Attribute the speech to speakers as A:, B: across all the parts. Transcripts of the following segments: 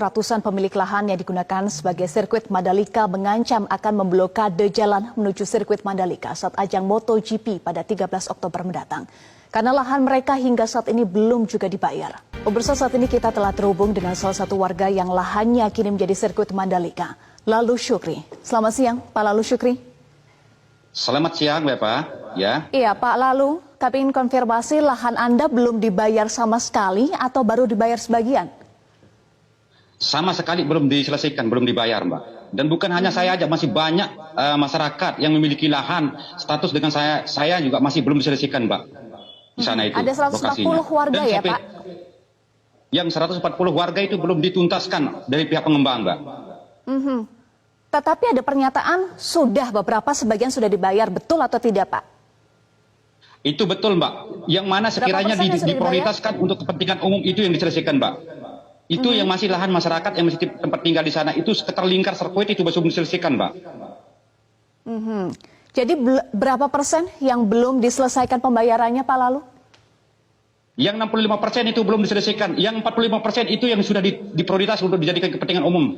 A: ratusan pemilik lahan yang digunakan sebagai sirkuit Mandalika mengancam akan memblokade jalan menuju sirkuit Mandalika saat ajang MotoGP pada 13 Oktober mendatang. Karena lahan mereka hingga saat ini belum juga dibayar. Pemirsa, saat ini kita telah terhubung dengan salah satu warga yang lahannya kini menjadi sirkuit Mandalika, Lalu Syukri. Selamat siang, Pak Lalu Syukri.
B: Selamat siang, Bapak. Ya.
A: Iya, Pak Lalu, kami ingin konfirmasi lahan Anda belum dibayar sama sekali atau baru dibayar sebagian?
B: Sama sekali belum diselesaikan, belum dibayar, Mbak. Dan bukan hanya saya aja, masih banyak masyarakat yang memiliki lahan status dengan saya juga masih belum diselesaikan, Mbak. Di sana itu.
A: Ada 140 warga ya, Pak?
B: Yang 140 warga itu belum dituntaskan dari pihak pengembang, Mbak.
A: Tetapi ada pernyataan sudah beberapa sebagian sudah dibayar, betul atau tidak, Pak?
B: Itu betul, Mbak. Yang mana sekiranya diprioritaskan untuk kepentingan umum itu yang diselesaikan, Mbak. Itu yang masih lahan masyarakat yang masih tempat tinggal di sana itu terlingkar sirkuit itu belum diselesaikan, Mbak.
A: Jadi berapa persen yang belum diselesaikan pembayarannya, Pak Lalu?
B: Yang 65% itu belum diselesaikan. Yang 45% itu yang sudah diprioritas untuk dijadikan kepentingan umum.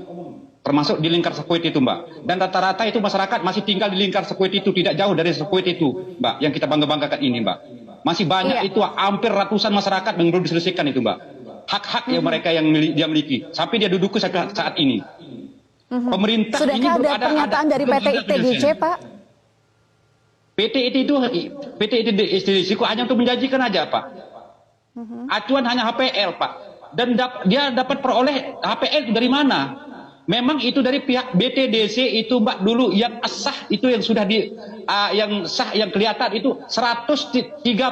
B: Termasuk di lingkar sirkuit itu, Mbak. Dan rata-rata itu masyarakat masih tinggal di lingkar sirkuit itu, tidak jauh dari sirkuit itu, Mbak. Yang kita bangga-banggakan ini, Mbak. Masih banyak itu, hampir ratusan masyarakat yang belum diselesaikan itu, Mbak. Hak-hak yang mereka yang dia miliki. Sampai dia duduk saat ini. Pemerintah
A: Sudahkah
B: ini belum
A: ada pernyataan dari PT ITDC, Pak?
B: PT ITDC kok hanya untuk menjanjikan aja, Pak. Acuan hanya HPL, Pak. Dan dia dapat peroleh HPL itu dari mana? Memang itu dari pihak BTDC itu, Mbak, dulu yang sah itu yang sudah yang sah yang kelihatan itu 135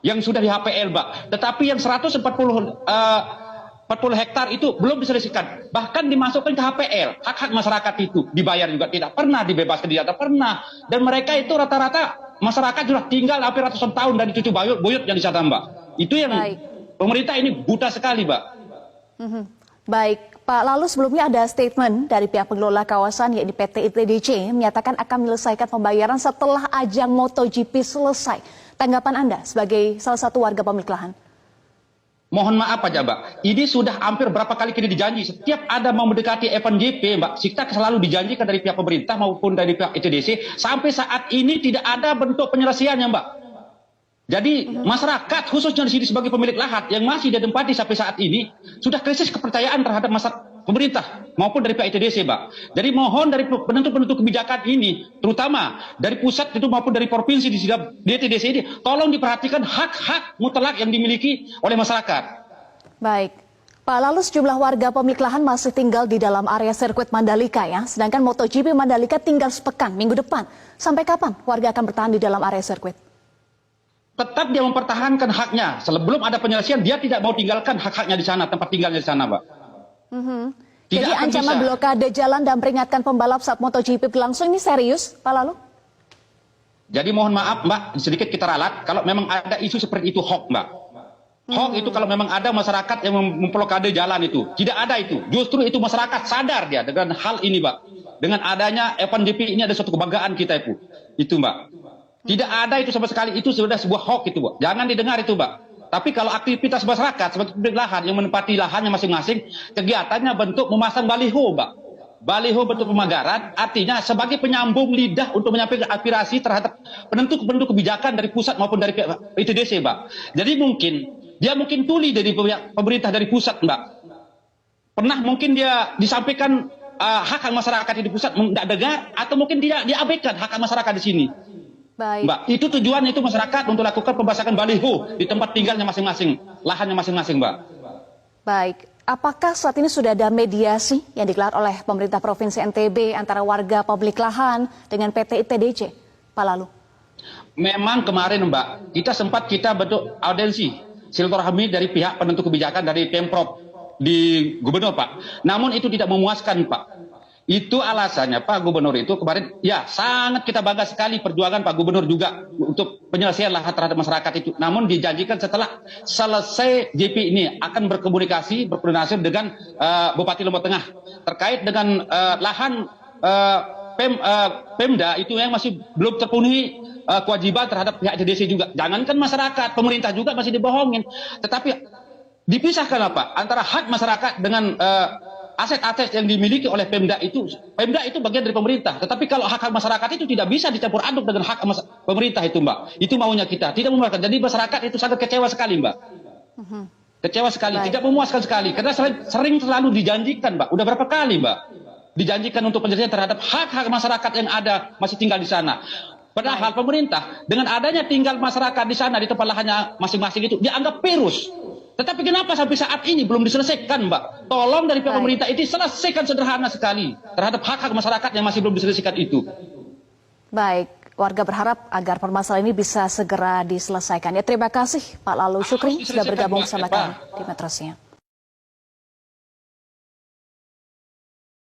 B: yang sudah di HPL, Mbak. Tetapi yang 140 hektar itu belum diselesaikan. Bahkan dimasukkan ke HPL. Hak-hak masyarakat itu dibayar juga tidak pernah, dibebaskan tidak pernah. Dan mereka itu rata-rata masyarakat sudah tinggal hampir ratusan tahun dari cucu buyut yang di sana, Mbak. Itu yang pemerintah ini buta sekali, Mbak.
A: Baik, Pak Lalu, sebelumnya ada statement dari pihak pengelola kawasan yaitu PT ITDC menyatakan akan menyelesaikan pembayaran setelah ajang MotoGP selesai. Tanggapan Anda sebagai salah satu warga pemilik lahan?
B: Mohon maaf aja, Mbak. Ini sudah hampir berapa kali kita dijanji. Setiap ada mau mendekati event GP, Mbak, kita selalu dijanjikan dari pihak pemerintah maupun dari pihak ITDC. Sampai saat ini tidak ada bentuk penyelesaiannya, Mbak. Jadi masyarakat khususnya di sini sebagai pemilik lahan yang masih ditempati sampai saat ini sudah krisis kepercayaan terhadap pemerintah maupun dari pihak ITDC, Mbak. Jadi mohon dari penentu-penentu kebijakan ini, terutama dari pusat itu maupun dari provinsi di ITDC ini, tolong diperhatikan hak-hak mutlak yang dimiliki oleh masyarakat.
A: Baik, Pak Lalu, sejumlah warga pemilik lahan masih tinggal di dalam area sirkuit Mandalika ya, sedangkan MotoGP Mandalika tinggal sepekan minggu depan. Sampai kapan warga akan bertahan di dalam area sirkuit?
B: Tetap dia mempertahankan haknya. Sebelum ada penyelesaian, dia tidak mau tinggalkan hak-haknya di sana, tempat tinggalnya di sana, Mbak.
A: Jadi ancaman blokade jalan dan peringatkan pembalap saat MotoGP berlangsung ini serius, Pak Lalu?
B: Jadi mohon maaf, Mbak, sedikit kita ralat. Kalau memang ada isu seperti itu hoax, Mbak. Hoax itu kalau memang ada masyarakat yang memblokade jalan itu. Tidak ada itu. Justru itu masyarakat sadar dia dengan hal ini, Mbak. Dengan adanya event GP ini ada suatu kebanggaan kita itu. Itu, Mbak. Tidak ada itu sama sekali, itu sudah sebuah hoax itu, Mbak. Jangan didengar itu, Mbak. Tapi kalau aktivitas masyarakat sebagai pemilik lahan yang menempati lahannya masing-masing, kegiatannya bentuk memasang baliho, Mbak. Baliho bentuk pemagaran, artinya sebagai penyambung lidah untuk menyampaikan aspirasi terhadap penentu kebijakan dari pusat maupun dari ITDC, Mbak. Jadi dia mungkin tuli dari pemerintah dari pusat, Mbak. Pernah mungkin dia disampaikan hak masyarakat di pusat tidak dengar, atau mungkin dia diabaikan hak masyarakat di sini.
A: Baik.
B: Mbak, itu tujuannya itu masyarakat untuk lakukan pembasakan baliho di tempat tinggalnya masing-masing, lahannya masing-masing, Mbak.
A: Baik, apakah saat ini sudah ada mediasi yang digelar oleh pemerintah Provinsi NTB antara warga pemilik lahan dengan PT ITDC, Pak Lalu?
B: Memang kemarin, Mbak, kita bentuk audiensi silaturahmi dari pihak penentu kebijakan dari Pemprov di Gubernur, Pak. Namun itu tidak memuaskan, Pak. Itu alasannya Pak Gubernur itu kemarin, ya sangat kita bangga sekali perjuangan Pak Gubernur juga untuk penyelesaian lahan terhadap masyarakat itu. Namun dijanjikan setelah selesai GP ini akan berkoordinasi dengan Bupati Lombok Tengah terkait dengan lahan Pemda itu yang masih belum terpenuhi kewajiban terhadap pihak ITDC juga. Jangankan masyarakat, pemerintah juga masih dibohongin. Tetapi Dipisahkan apa? Antara hak masyarakat dengan aset-aset yang dimiliki oleh Pemda itu. Pemda itu bagian dari pemerintah. Tetapi kalau hak-hak masyarakat itu tidak bisa dicampur aduk dengan hak pemerintah itu, Mbak. Itu maunya kita. Tidak memuaskan. Jadi masyarakat itu sangat kecewa sekali, Mbak. Kecewa sekali.
A: Baik.
B: Tidak memuaskan sekali. Karena sering selalu dijanjikan, Mbak. Udah berapa kali, Mbak? Dijanjikan untuk penyelesaian terhadap hak-hak masyarakat yang ada masih tinggal di sana. Padahal pemerintah dengan adanya tinggal masyarakat di sana di tempat lahannya masing-masing itu dianggap virus. Tetapi kenapa sampai saat ini belum diselesaikan, Mbak? Tolong dari pihak pemerintah itu selesaikan sederhana sekali terhadap hak-hak masyarakat yang masih belum diselesaikan itu.
A: Baik, warga berharap agar permasalahan ini bisa segera diselesaikan. Ya, terima kasih Pak Lalu Syukri sudah bergabung bersama kami di Metro Siang.